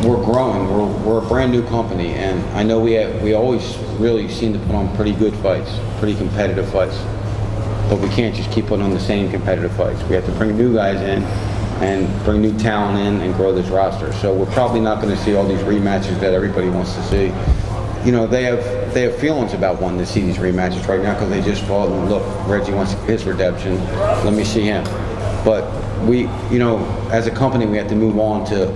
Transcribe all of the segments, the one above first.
we're growing. We're a brand new company, and I know we always really seem to put on pretty good fights, pretty competitive fights. But we can't just keep putting on the same competitive fights. We have to bring new guys in and bring new talent in and grow this roster. So we're probably not going to see all these rematches that everybody wants to see. You know, they have feelings about wanting to see these rematches right now because they just fought and look, Reggie wants his redemption. Let me see him. But we, you know, as a company, we have to move on to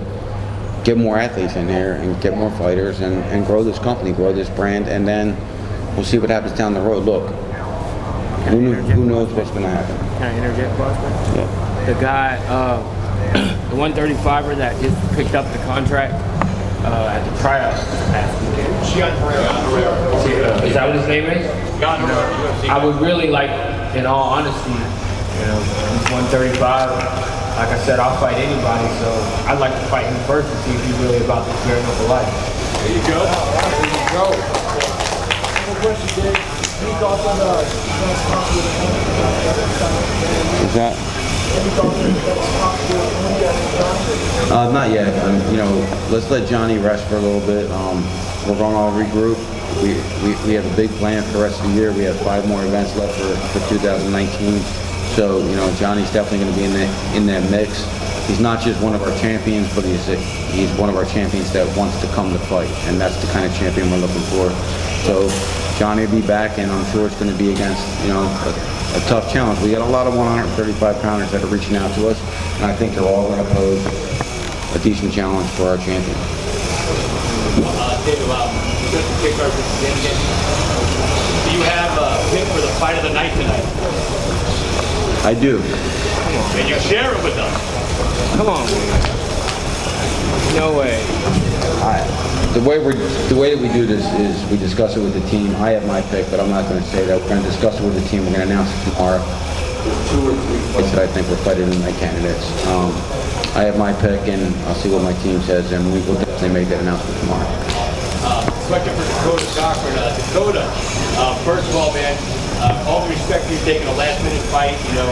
get more athletes in here and get more fighters and grow this company, grow this brand, and then we'll see what happens down the road. Look, who knows what's going to happen. Can I interject, Boston? Yeah. The guy, the 135er that just picked up the contract at the tryouts last weekend. Is that what his name is? I would really like, in all honesty, you know, he's 135. Like I said, I'll fight anybody, so I'd like to fight him first to see if he's really about this bare knuckle life. There you go. There you go. One question, Dave. Any thoughts on Is that? Not yet. You know, let's let Johnny rest for a little bit. We're going to all regroup. We have a big plan for the rest of the year. We have 5 more events left for 2019. So, you know, Johnny's definitely going to be in that mix. He's not just one of our champions, but he's one of our champions that wants to come to fight, and that's the kind of champion we're looking for. So Johnny will be back, and I'm sure it's going to be against, you know, a tough challenge. We got a lot of 135 pounders that are reaching out to us, and I think they're all going to pose a decent challenge for our champion. Dave, just to kick our do you have a pick for the fight of the night tonight? I do. Can you share it with us? Come on, man. No way. The way that we do this is we discuss it with the team. I have my pick, but I'm not going to say that. We're going to discuss it with the team. We're going to announce it tomorrow. 2 or 3 fights that I think we're fighting in my candidates. I have my pick, and I'll see what my team says, and we will definitely make that announcement tomorrow. Question for Dakota Cochran. Dakota, first of all, man, all the respect for you taking a last-minute fight. You know,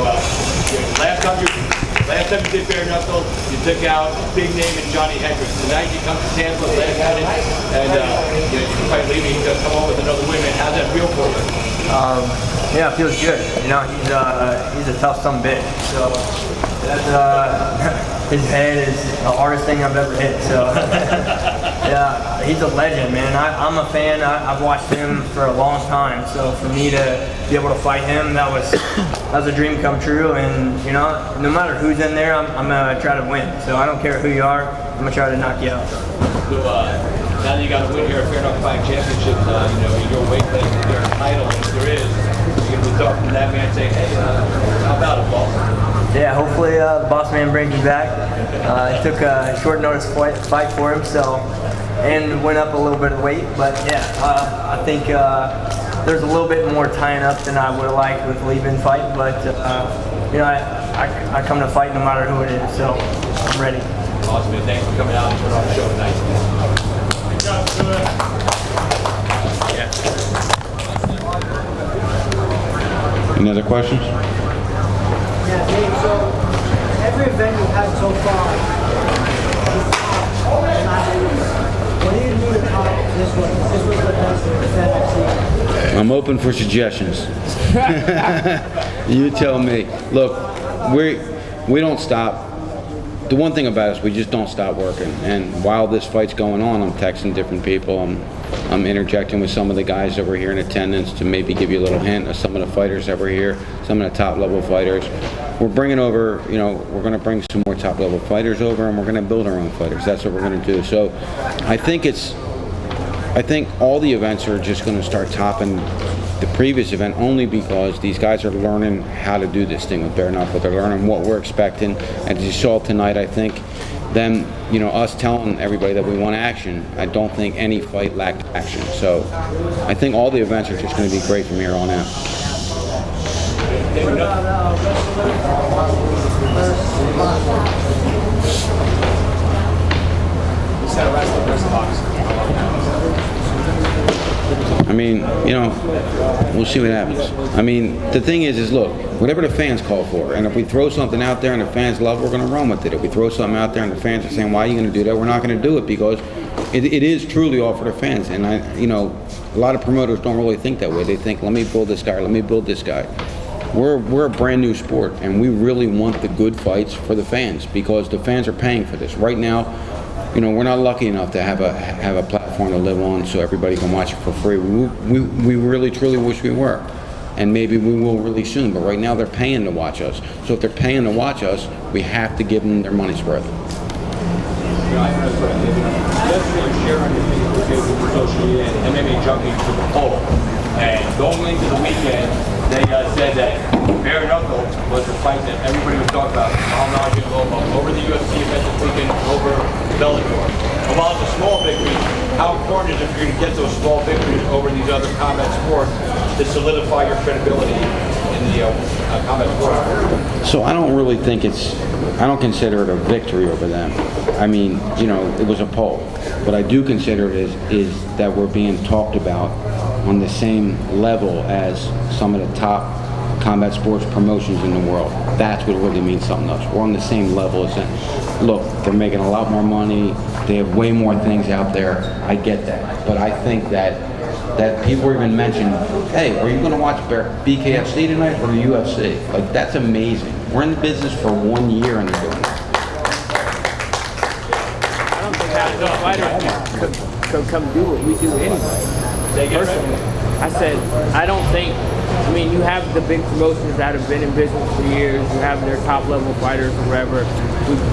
last time you did bare knuckle, you took out a big name in Johnny Hendricks. Tonight you come to Tampa last minute, and you know, you can fight leaving to come on with another win. Man, how's that feel for you? Yeah, it feels good. You know, he's a tough son of a bitch. So that's his head is the hardest thing I've ever hit. So yeah, he's a legend, man. I'm a fan. I've watched him for a long time. So for me to be able to fight him, that was a dream come true. And you know, no matter who's in there, I'm gonna try to win. So I don't care who you are. I'm gonna try to knock you out. So now that you got a win here at Knuckle Fighting Championship, you know, your weight class is there a title, and if there is, you're gonna be talking to that man and say, hey, how about it, boss? Yeah, hopefully the boss man brings you back. It took a short notice fight for him, so, and went up a little bit of weight, but yeah, I think there's a little bit more tying up than I would have liked with leaving fight, but you know, I come to fight no matter who it is, so I'm ready. Awesome, man. Thanks for coming out and turning on the show tonight. Any other questions? Yeah, Dave, so every event you've had so far, what do you do to top this one? This was the best event I've seen. I'm open for suggestions. You tell me. Look, we don't stop. The one thing about us, we just don't stop working. And while this fight's going on, I'm texting different people. I'm interjecting with some of the guys that were here in attendance to maybe give you a little hint of some of the fighters that were here, some of the top level fighters. We're bringing over, you know, we're going to bring some more top level fighters over, and we're going to build our own fighters. That's what we're going to do. So I think all the events are just going to start topping the previous event, only because these guys are learning how to do this thing with bare knuckle. They're learning what we're expecting. And as you saw tonight, I think them, you know, us telling everybody that we want action, I don't think any fight lacked action. So I think all the events are just going to be great from here on out. I mean, you know, we'll see what happens. I mean, the thing is look, whatever the fans call for, and if we throw something out there and the fans love, we're going to run with it. If we throw something out there and the fans are saying, why are you going to do that? We're not going to do it because it is truly all for the fans. And you know, a lot of promoters don't really think that way. They think, let me build this guy, let me build this guy. We're a brand new sport, and we really want the good fights for the fans because the fans are paying for this. Right now, you know, we're not lucky enough to have a platform to live on so everybody can watch it for free. We really truly wish we were, and maybe we will really soon. But right now they're paying to watch us. So if they're paying to watch us, we have to give them their money's worth. Yesterday, Sharon on your Facebook page with social media and MMA Junkie took a poll, and going into the weekend, they said that bare knuckle was the fight that everybody was talking about. How knowledgeable over the UFC event this weekend, over Bellator. And while it's a small victory, how important is it for you to get those small victories over these other combat sports to solidify your credibility in the combat sport? So I don't really think I don't consider it a victory over them. I mean, you know, it was a poll. What I do consider it is that we're being talked about on the same level as some of the top combat sports promotions in the world. That's what really means something to us. We're on the same level as them. Look, they're making a lot more money. They have way more things out there. I get that. But I think that people even mentioned, hey, are you going to watch BKFC tonight or UFC? Like, that's amazing. We're in the business for 1 year and they're doing it. I don't think half the fighters could come do what we do anyway. Personally, I said, I don't think, I mean, you have the big promotions that have been in business for years, you have their top level fighters or whatever,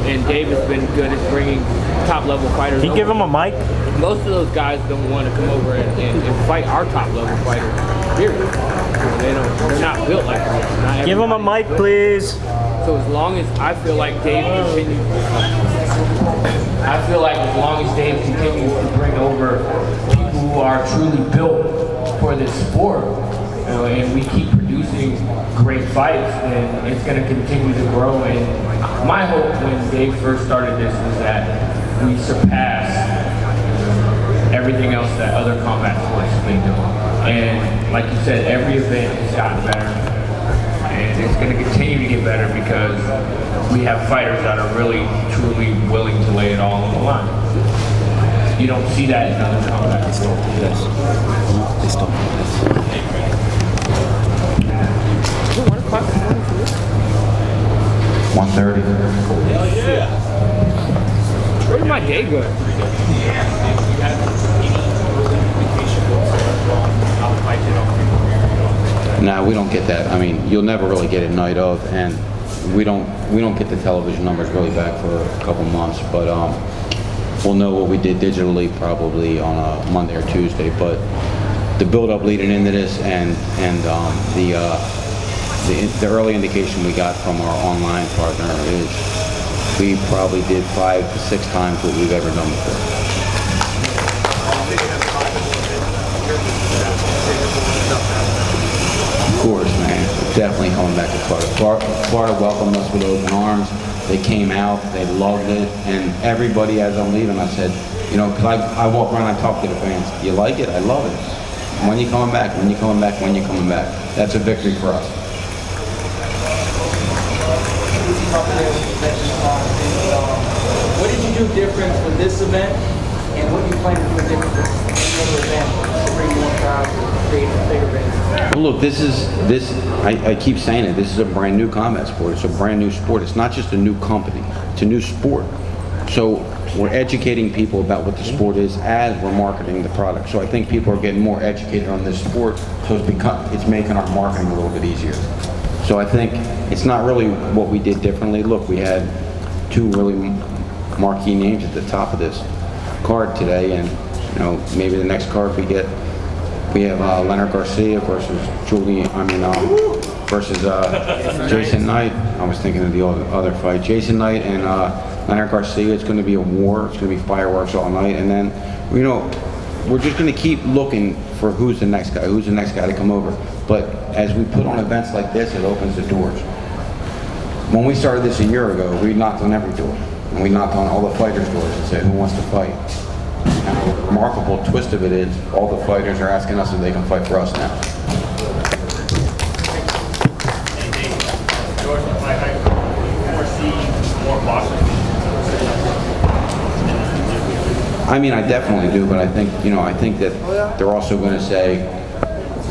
and Dave has been good at bringing top level fighters Can you give him a mic? Most of those guys don't want to come over and fight our top level fighters, period. They're not built like that. Give him a mic, please. So as long as I feel like Dave continues, I feel like as long as Dave continues to bring over people who are truly built for this sport, you know, and we keep producing great fights, then it's going to continue to grow. And my hope when Dave first started this was that we surpass everything else that other combat sports have been doing. And like you said, every event has gotten better. And it's going to continue to get better because we have fighters that are really, truly willing to lay it all on the line. You don't see that in other combat sports. Yes. 1:30. Hell yeah! Where did my day go? No, we don't get that. I mean, you'll never really get it night of, and we don't get the television numbers really back for a couple months. But we'll know what we did digitally probably on a Monday or Tuesday. But the build-up leading into this, and the early indication we got from our online partner is we probably did 5 to 6 times what we've ever done before. Of course, man. Definitely coming back to Florida. Florida welcomed us with open arms. They came out, they loved it, and everybody as I'm leaving, I said, you know, because I walk around and I talk to the fans. You like it? I love it. When you coming back? When you coming back? When you coming back? That's a victory for us. What did you do different for this event, and what do you plan to do different for any other event to bring more crowds, create a bigger base? Well, look, I keep saying it, this is a brand new combat sport. It's a brand new sport. It's not just a new company, it's a new sport. So we're educating people about what the sport is as we're marketing the product. So I think people are getting more educated on this sport, so it's making our marketing a little bit easier. So I think it's not really what we did differently. Look, we had 2 really marquee names at the top of this card today, and you know, maybe the next card we have Leonard Garcia versus Jason Knight. I was thinking of the other fight. Jason Knight and Leonard Garcia. It's going to be a war. It's going to be fireworks all night. And then, you know, we're just going to keep looking for who's the next guy to come over. But as we put on events like this, it opens the doors. When we started this a year ago, we knocked on every door. And we knocked on all the fighters' doors and said, who wants to fight? And the remarkable twist of it is, all the fighters are asking us if they can fight for us now. George, I foresee more boxers. I mean, I definitely do, but I think, I think that they're also going to say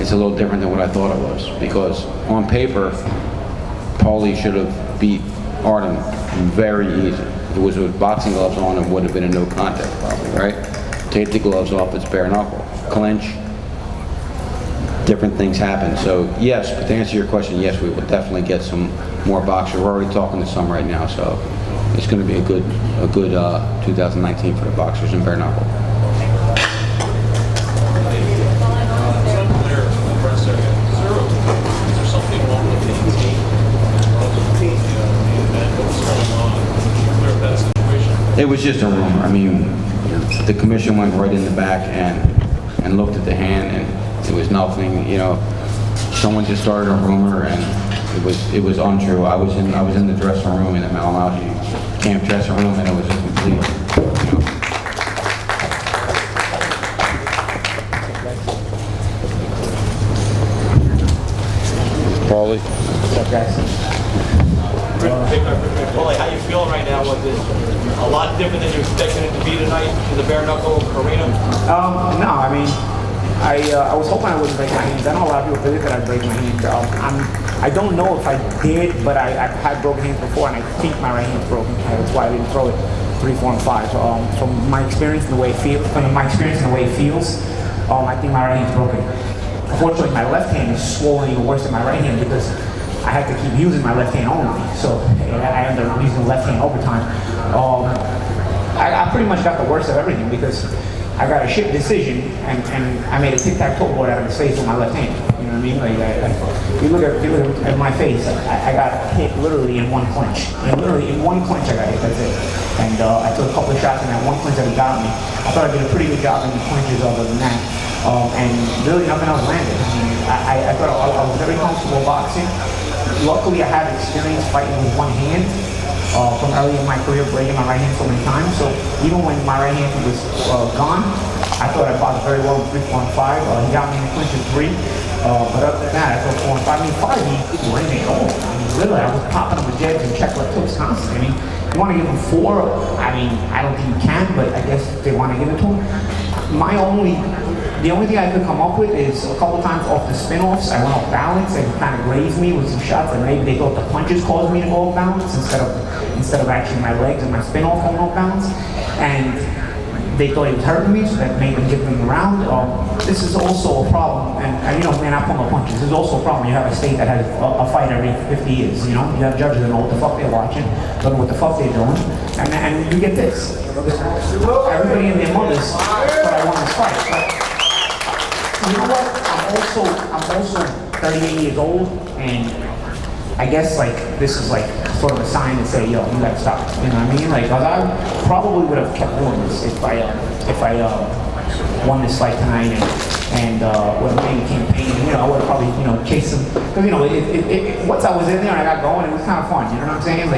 it's a little different than what I thought it was. Because on paper, Paulie should have beat Artem very easy. If it was with boxing gloves on, it would have been a no contest probably, right? Take the gloves off, it's bare knuckle. Clinch, different things happen. So yes, but to answer your question, yes, we will definitely get some more boxers. We're already talking to some right now, so it's going to be a good 2019 for the boxers in bare knuckle. It was just a rumor. I mean, the commission went right in the back and looked at the hand, and it was nothing. Someone just started a rumor, and it was untrue. I was in the dressing room in the Malamauji camp dressing room, and it was a complete. Paulie. What's up, guys? Paulie, how you feeling right now? Was it a lot different than you expected it to be tonight in the bare knuckle arena? No, I mean, I was hoping I wouldn't break my hands. I know a lot of people think that I'd break my hand. I don't know if I did, but I've had broken hands before, and I think my right hand's broken. That's why I didn't throw it 3, 4, and 5. From my experience and the way it feels, I think my right hand's broken. Unfortunately, my left hand is swollen even worse than my right hand because I had to keep using my left hand only, so I ended up using the left hand overtime. I pretty much got the worst of everything because I got a shit decision and I made a tic-tac-toe board out of his face with my left hand. You know what I mean? Like, if you look at my face, I got hit literally in one clinch. Literally in one clinch I got hit, that's it. And I took a couple of shots in that one clinch that he got me. I thought I did a pretty good job in the clinches other than that. And really nothing else landed. I mean, I thought I was very comfortable boxing. Luckily, I had experience fighting with one hand from early in my career, breaking my right hand so many times. So even when my right hand was gone, I thought I boxed very well in 3, 4, and 5. He got me in the clinch in 3. But other than that, I thought 4 and 5. I mean, 5, he ran it home. I mean, literally, I was popping up with jabs and check left hooks constantly. I mean, you want to give him 4? I mean, I don't think you can, but I guess they want to give it to him. The only thing I could come up with is a couple times off the spin-offs, I went off balance and kind of grazed me with some shots, and maybe they thought the punches caused me to go off balance instead of actually my legs and my spin-off going off balance. And they thought he was hurting me, so that made them give him the round. This is also a problem, and man, I pull my punches. This is also a problem. You have a state that has a fight every 50 years, You have judges that know what the fuck they're watching, don't know what the fuck they're doing, and you get this. Everybody and their mothers thought I won this fight. But, you know what? I'm also 38 years old, and I guess this is sort of a sign to say, yo, you gotta stop. You know what I mean? Cause I probably would have kept doing this if I won this fight tonight and would have made a campaign. I would have probably chased him. Cause once I was in there and I got going, it was kind of fun. You know what I'm saying?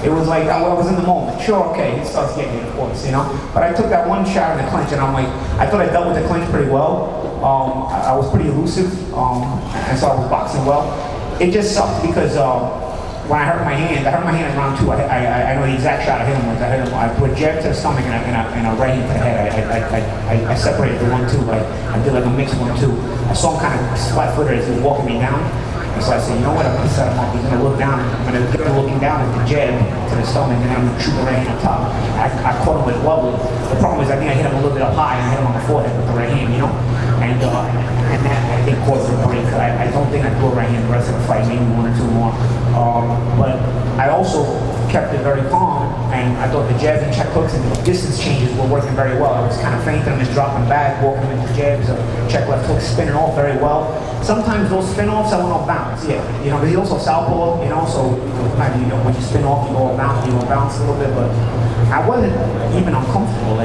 It was like I was in the moment. Sure, okay, he starts getting it, of course, But I took that one shot in the clinch, and I'm like, I thought I dealt with the clinch pretty well. I was pretty elusive, and so I was boxing well. It just sucked because when I hurt my hand in round 2. I know the exact shot I hit him with. I put a jab to the stomach and a right hand to the head. I separated the 1-2. I did like a mixed 1-2. I saw him kind of flat-footed as he was walking me down. And so I said, you know what, I'm going to set him up. He's going to look down. I'm going to get him looking down at the jab to the stomach, and then I'm going to shoot the right hand on top. I caught him with lovely. The problem is I think I hit him a little bit up high, and I hit him on the forehead with the right hand, And that, I think, caused the break. I don't think I threw a right hand the rest of the fight, maybe 1 or 2 more. But I also kept it very calm, and I thought the jabs and check hooks and the distance changes were working very well. I was kind of feinting him and dropping back, walking into jabs, check left hooks, spinning off very well. Sometimes those spin-offs I went off balance, yeah. But he's also southpaw, so when you spin off, you go off balance a little bit, but I wasn't even uncomfortable.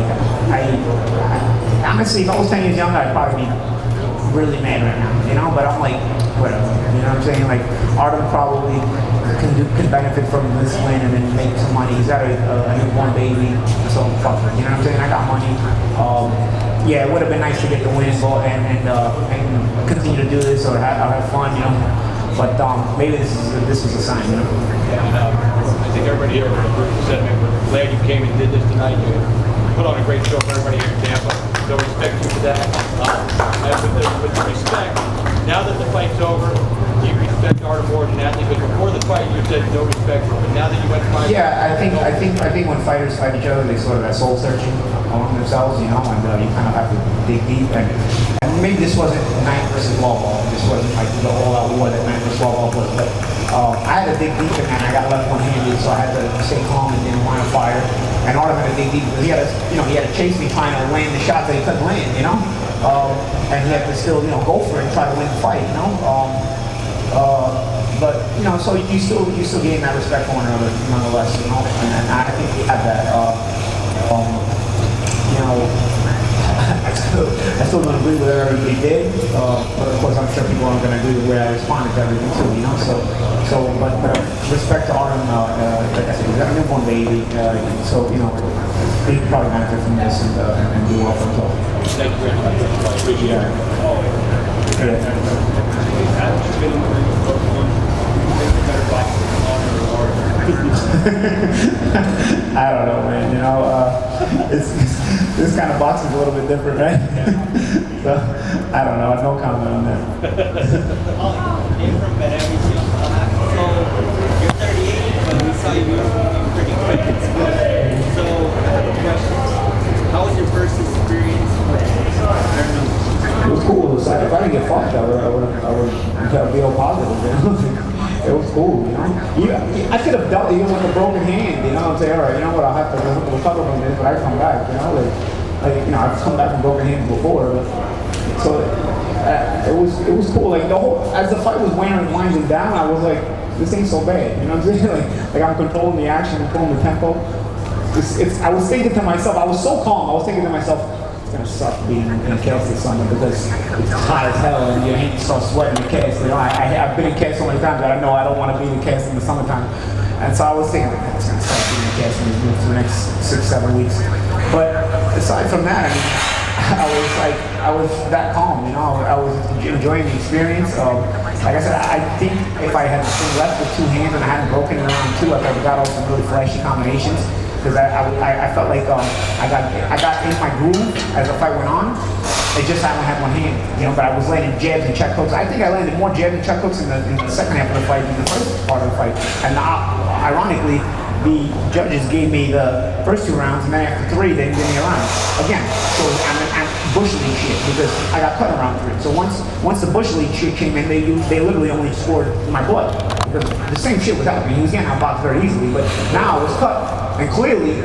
Honestly, if I was 10 years younger, I'd probably be really mad right now, but I'm like, whatever, you know what I'm saying? Artem probably can benefit from this win and then make some money. He's got a newborn baby, so fuck it, you know what I'm saying? I got money. Yeah, it would have been nice to get the win and continue to do this or have fun, you know. But maybe this was a sign, you know. And I think everybody here would agree with the sentiment. We're glad you came and did this tonight. You put on a great show for everybody here in Tampa. So respect you for that. And with the respect, now that the fight's over, do you respect Art more than athlete? Because before the fight, you said no respect for him. But now that you went to fight, yeah, I think when fighters fight each other, they sort of have soul searching among themselves, you know, and you kind of have to dig deep. And maybe this wasn't Knight versus Wall. This wasn't like the all-out war that Knight versus Wall was. But I had to dig deep in that. I got left one-handed, so I had to stay calm and didn't want to fire. And Art had to dig deep because he had to chase me trying to land the shots that he couldn't land, you know. And he had to still, go for it and try to win the fight, you know. But so you still gain that respect for one another, nonetheless, you know. And I think we had that. I still don't agree with everything he did, but of course I'm sure people aren't going to agree with the way I responded to everything too, you know. But respect to Artem, like I said, he's got a newborn baby, so he can probably benefit from this and do well for himself. thank you very much. I appreciate it. I don't know, man. This kind of boxing is a little bit different, right? So I don't know. No comment on that. From Miami, so you're 38, but we saw you moving pretty quick. So I have a question. How was your first experience with? I don't know. It was cool. It was like, if I didn't get fucked, I would be all positive. It was cool, you know. I could have dealt even with a broken hand, you know. I'm saying, all right, you know what? I'll have to recover from this, but I come back, you know. I've come back from broken hands before, so it was cool. Like as the fight was winding down, I was like, this ain't so bad, you know what I'm saying? Like I'm controlling the action, controlling the tempo. I was thinking to myself, I was so calm. I was thinking to myself, it's gonna suck being in a cast this summer because it's hot as hell and your hands start sweating in the cast. You know, I've been in cast so many times that I know I don't want to be in the cast in the summertime. And so I was thinking, it's gonna suck being in the cast for the next 6-7 weeks. But aside from that, I was that calm. You know, I was enjoying the experience. Like I said, I think if I had been left with two hands and I hadn't broken it around two, I could have got off some really flashy combinations. Because I felt like I got in my groove as the fight went on. It just I only had one hand, you know. But I was landing jabs and check hooks. I think I landed more jabs and check hooks in the second half of the fight than the first part of the fight. And ironically, the judges gave me the first 2 rounds, and then after 3, they didn't give me a round again. So I'm bush league shit because I got cut in round 3. So once the bush league shit came in, they literally only scored my blood. Because the same shit was happening. He was getting outboxed very easily, but now it was cut. And clearly,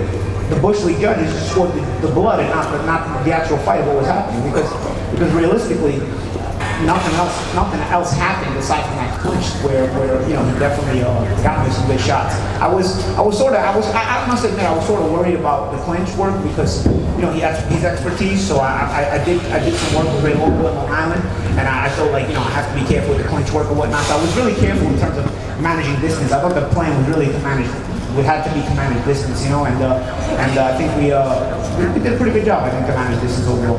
the Bush League judges scored the blood and not the actual fight of what was happening. Because realistically, nothing else happened aside from that clinch where he definitely got me some good shots. I must admit I was sort of worried about the clinch work because he has his expertise. So I did some work with Ray Local on Long Island, and I felt like I have to be careful with the clinch work or whatnot. So I was really careful in terms of managing distance. I thought the plan was really to manage. We had to be to manage distance, and I think we did a pretty good job. I think to manage distance overall.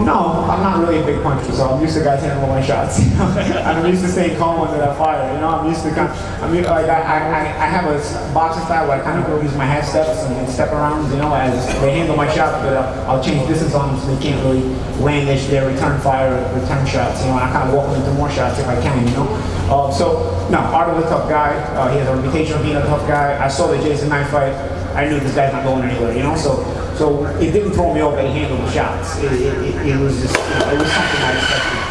No, I'm not really a big puncher, so I'm used to guys handling my shots. I'm used to staying calm under that fire. I'm used to I have a boxing style where I kind of use my half steps and step around. As they handle my shots, but I'll change distance on them so they can't really land their return fire, return shots. I kind of walk them into more shots if I can. So no, Art is a tough guy. He has a reputation of being a tough guy. I saw the Jason Knight fight. I knew this guy's not going anywhere. So it didn't throw me off that he handled the shots. It was just, it was something I expected.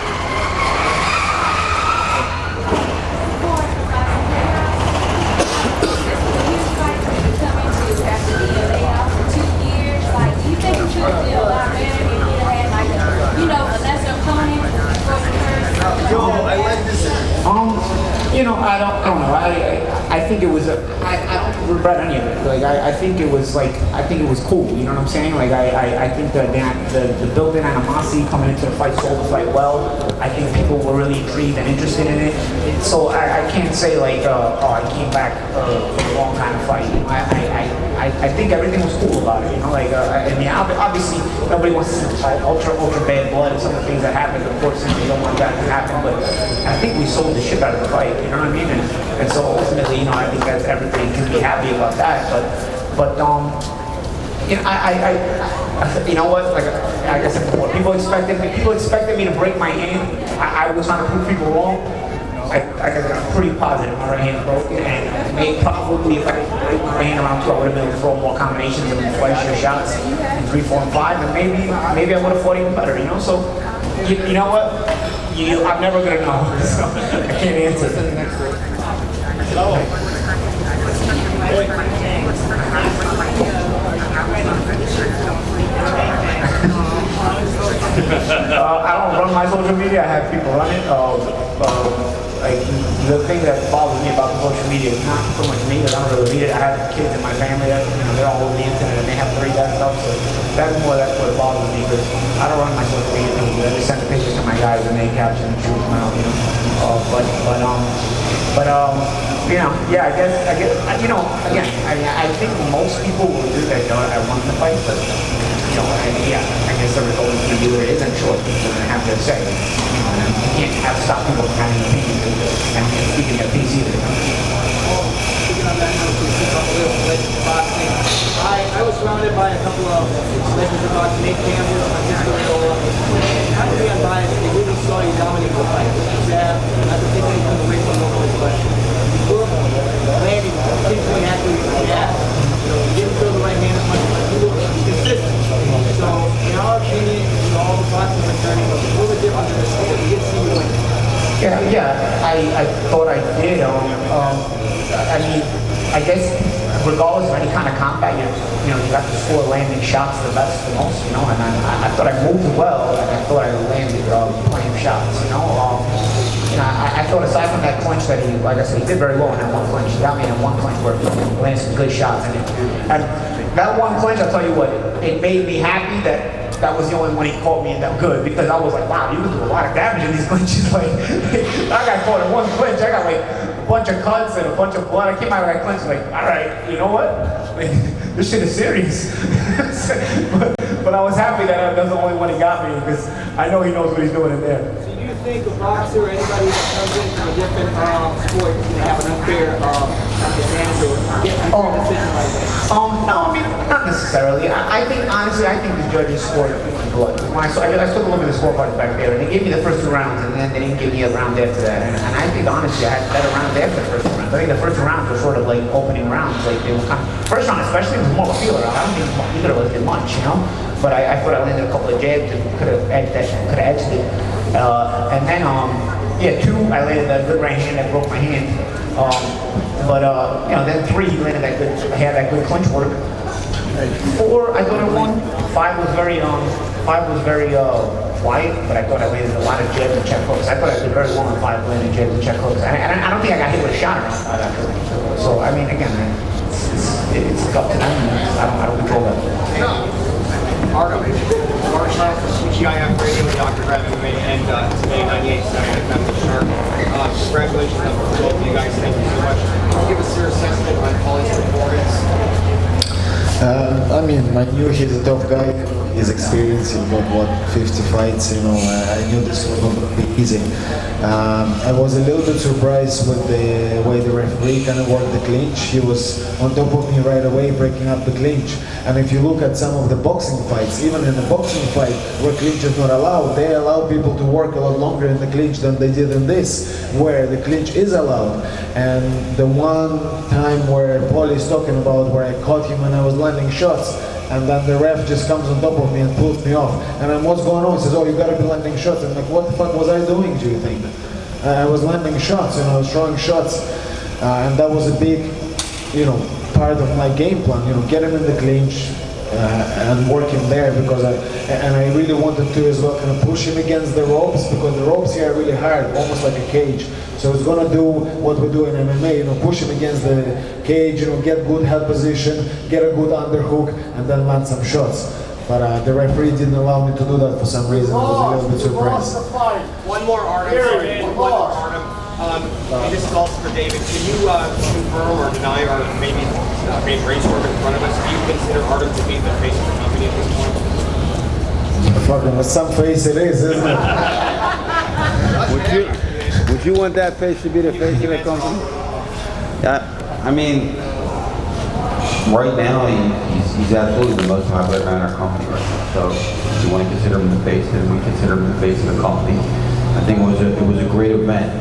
I don't know. I think it was I don't regret any of it. Like I think it was cool. You know what I'm saying? Like I think that the built-in animosity coming into the fight sold the fight well. I think people were really intrigued and interested in it. So I can't say like I came back for the wrong kind of fight. I think everything was cool about it. I mean obviously nobody wants to see ultra bad blood and some of the things that happened. Of course, you don't want that to happen. But I think we sold the shit out of the fight. You know what I mean? And so ultimately, I think that's everything. Can be happy about that. But you know what? Like I said before, people expected me to break my hand. I was trying to prove people wrong. I got pretty positive. My right hand broke, and maybe probably if I could break my hand around 2, I would have been able to throw more combinations and flash your shots in 3, 4, and 5, and maybe I would have fought even better. So you know what? I'm never gonna know. So I can't answer. I don't run my social media. I have people run it. Like the thing that bothers me about the social media is not so much me, because I don't really read it. I have kids in my family that they're all over the internet and they have to read that stuff. So that's what bothers me, because I don't run my social media. I just send the pictures to my guys and they capture and choose them out. Yeah, I guess again, I think most people will do that. I won the fight, but I guess the result is going to be what it is. I'm sure people are going to have their say. You can't stop people from having opinions and speaking their piece either. Speaking on that note, to pick up a little legend of boxing, I was surrounded by a couple of legends of boxing, Nate Campbell, Francisco Riola. Not to be unbiased, they really saw you dominate the fight. Yeah, not to think anything away from those, but you were landing pinpoint accurate with the jab. You didn't throw the right hand as much, but you were consistent. So, in our opinion, all the boxing are turning a little bit different than the sport. You did see you win. I thought I did. I mean, I guess regardless of any kind of combat, you got to score landing shots the best, the most, and I thought I moved well, and I thought I landed plenty of shots, I thought aside from that clinch that he, like I said, he did very well in that one clinch. He got me in one clinch where he landed some good shots in it. And that one clinch, I'll tell you what, it made me happy that was the only one he caught me in that good, because I was like, wow, you can do a lot of damage in these clinches. Like, I got caught in one clinch, I got like a bunch of cuts and a bunch of blood. I came out of that clinch like, all right, you know what? Like, this shit is serious. but I was happy that that's the only one he got me, because I know he knows what he's doing in there. Do you think a boxer or anybody that comes in from a different sport can have an unfair advantage or get an unfair decision like that? No, I mean, not necessarily. I think, honestly, the judges scored blood. I took a look at the scorecards back there, and they gave me the first 2 rounds, and then they didn't give me a round after that. And I think, honestly, I had better rounds after the first 2 rounds. I think the first 2 rounds were sort of like opening rounds. Like, they were first round especially was more of a feeler. I don't think either of us did much, But I thought I landed a couple of jabs and could have edged it. And then, 2, I landed that good right hand that broke my hand. Then 3, he landed that good, I had that good clinch work. 4, I thought I won. 5 was very quiet, but I thought I landed a lot of jabs and check hooks. I thought I did very well on 5 landing jabs and check hooks. And I don't think I got hit with a shot or anything. So, I mean, again, it's up to them. I don't control that. Marco, Mark Charles from CGIF Radio with Dr. Grab MMA and today 98.7 FM Shark. Congratulations on both of you guys. Thank you so much. Can you give us your assessment on Paulie's performance? I knew he's a tough guy. His experience, he got 50 fights, I knew this was not going to be easy. I was a little bit surprised with the way the referee kind of worked the clinch. He was on top of me right away, breaking up the clinch. And if you look at some of the boxing fights, even in the boxing fight where clinch is not allowed, they allow people to work a lot longer in the clinch than they did in this, where the clinch is allowed. And the one time where Paulie's talking about where I caught him when I was landing shots, and then the ref just comes on top of me and pulls me off. And I'm, what's going on? He says, oh, you gotta be landing shots. I'm like, what the fuck was I doing, do you think? I was landing shots, I was throwing shots. And that was a big, part of my game plan. Get him in the clinch, and working there because I really wanted to as well kind of push him against the ropes because the ropes here are really hard, almost like a cage. So it's gonna do what we do in MMA, you know, push him against the cage, you know, get good head position, get a good underhook, and then land some shots. But the referee didn't allow me to do that for some reason. I was a little bit surprised. One more, Artem. Sorry, one more, Artem. And this is also for David. Can you confirm or deny or maybe brainstorm in front of us? Do you consider Artem to be the face of the company at this point? Fucking with some face it is, isn't it? Would you want that face to be the face of the company? Yeah, I mean, right now he's absolutely the most popular guy in our company right now. So if you want to consider him the face, then we consider him the face of the company. I think it was a great event.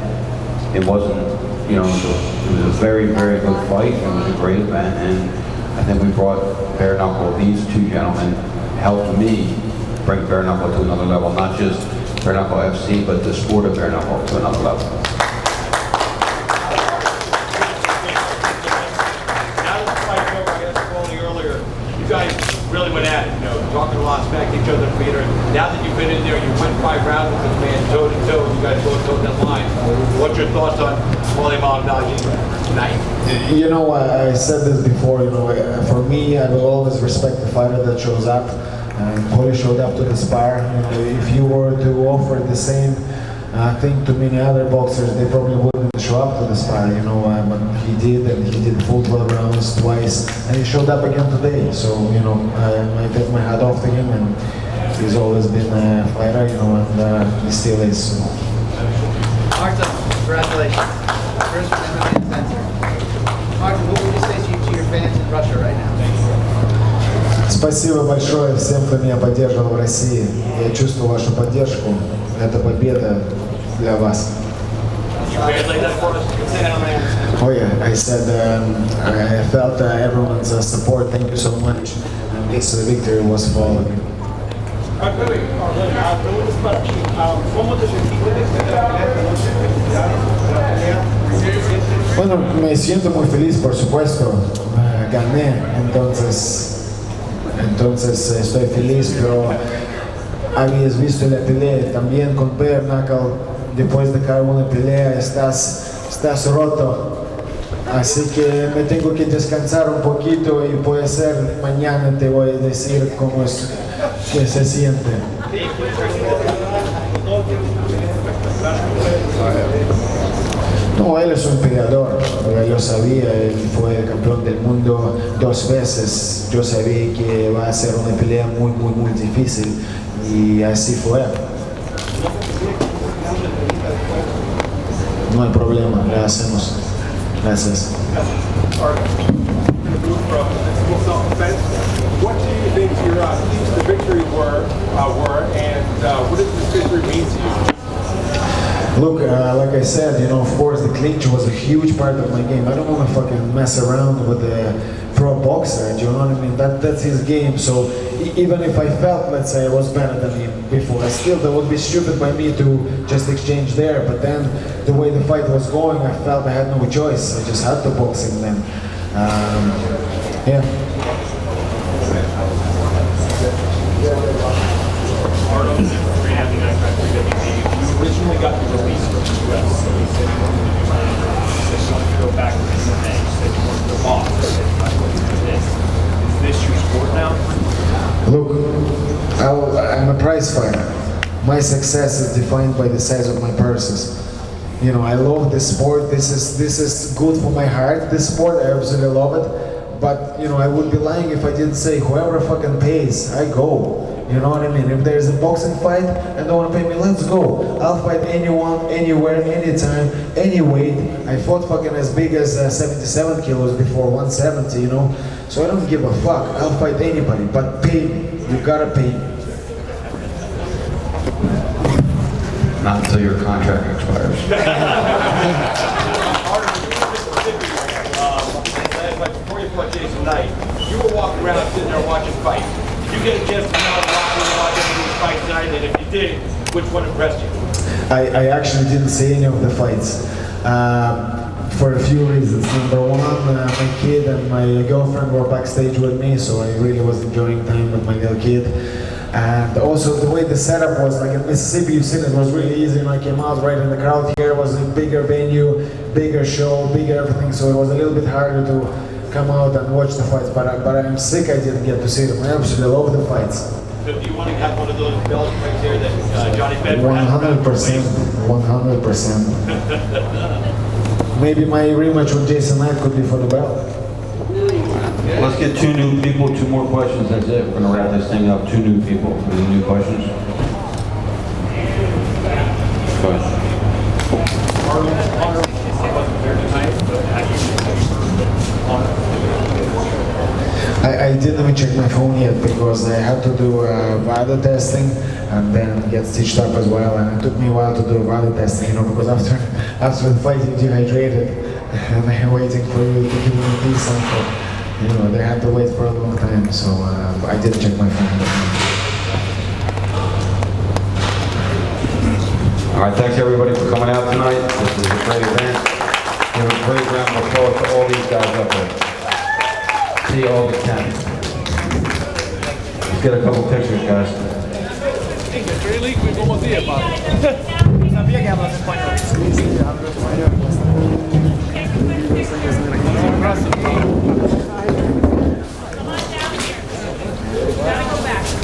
It wasn't, you know, it was a very, very good fight. It was a great event, and I think we brought bare knuckle. These two gentlemen helped me bring bare knuckle to another level, not just bare knuckle FC, but the sport of bare knuckle to another level. Now that the fight's over, I asked Paulie earlier, you guys really went at it, you know, talking a lot, smacking each other in the theater. Now that you've been in there, you went 5 rounds with this man toe to toe, you guys both toed that line. What's your thoughts on Paulie Malignaggi tonight? You know, I said this before, you know, for me, I will always respect the fighter that shows up. And Paulie showed up to the spar. You know, if you were to offer the same thing to many other boxers, they probably wouldn't show up to the spar, you know, but he did, and he did full 12 rounds twice, and he showed up again today. So, you know, I take my hat off to him, and he's always been a fighter, you know, and he still is. So. Marta, congratulations. First MMA center. Marta, what would you say to your fans in Russia right now? Спасибо большое всем, кто меня поддерживал в России. Я чувствую вашу поддержку. Это победа для вас. Oh yeah, I said I felt everyone's support. Thank you so much. And this victory was for all of you. Bueno, me siento muy feliz, por supuesto. Gané, entonces estoy feliz, pero habías visto la pelea también con bare knuckle. Después de cada una pelea estás roto, así que me tengo que descansar un poquito y puede ser mañana te voy a decir cómo es que se siente. No, él es un peleador, yo sabía, él fue campeón del mundo 2 veces, yo sabía que va a ser una pelea muy, muy, muy difícil y así fue. No hay problema, le hacemos. Gracias. What do you think your keys to victory were, and what does this victory mean to you? Look, like I said, you know, of course, the clinch was a huge part of my game. I don't want to fucking mess around with the pro boxer, do you know what I mean? That's his game, so even if I felt, let's say, I was better than him before, still that would be stupid by me to just exchange there, but then the way the fight was going, I felt I had no choice. I just had to box him then. Yeah. Originally got the release from the U.S., so he said he wanted to go back to MMA. He said he wanted to box. Is this your sport now? Look, I'm a prize fighter. My success is defined by the size of my purses. You know, I love this sport. This is good for my heart. This sport, I absolutely love it. But you know, I would be lying if I didn't say whoever fucking pays, I go. You know what I mean? If there's a boxing fight and they want to pay me, let's go. I'll fight anyone, anywhere, anytime, any weight. I fought fucking as big as 77 kilos before, 170, you know? So I don't give a fuck. I'll fight anybody, but pay me. You gotta pay me. Not until your contract expires. Before you fought Jason Knight, you were walking around sitting there watching fights. Did you get a chance to watch any of these fights tonight? And if you did, which one impressed you? I actually didn't see any of the fights. for a few reasons. Number one, my kid and my girlfriend were backstage with me, so I really was enjoying time with my little kid. And also the way the setup was, like in Mississippi, you've seen it was really easy, and I came out right in the crowd. Here it was a bigger venue, bigger show, bigger everything, so it was a little bit harder to come out and watch the fights. But I'm sick I didn't get to see them. I absolutely love the fights. So do you want to have one of those belts right there that Johnny Bedford 100%, 100%. Maybe my rematch with Jason Knight could be for the belt. Let's get 2 new people, 2 more questions, that's it. We're gonna wrap this thing up. 2 new people. Any new questions? Go ahead. I didn't even check my phone yet because I had to do VADA testing and then get stitched up as well, and it took me a while to do VADA testing, you know, because after the fight you're dehydrated and they're waiting for you to give me peace, and you know, they had to wait for a long time, so I didn't check my phone. All right, thanks everybody for coming out tonight. This is a great event. Give a great round of applause to all these guys up there. See you all the time. Let's get a couple pictures, guys. Sabía que hablas español.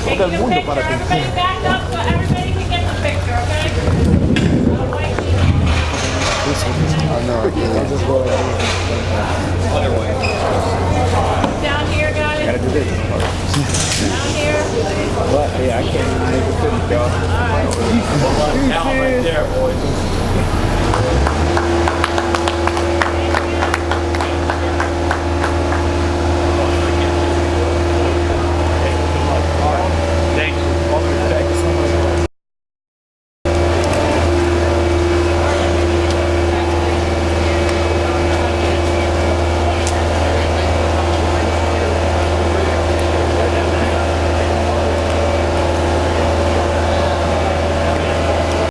Todo el mundo para que Everybody back up so everybody can get the picture, okay? Down here, guys. gotta do this. Down here. But yeah, I can't even make a picture, y'all. Right there, boys.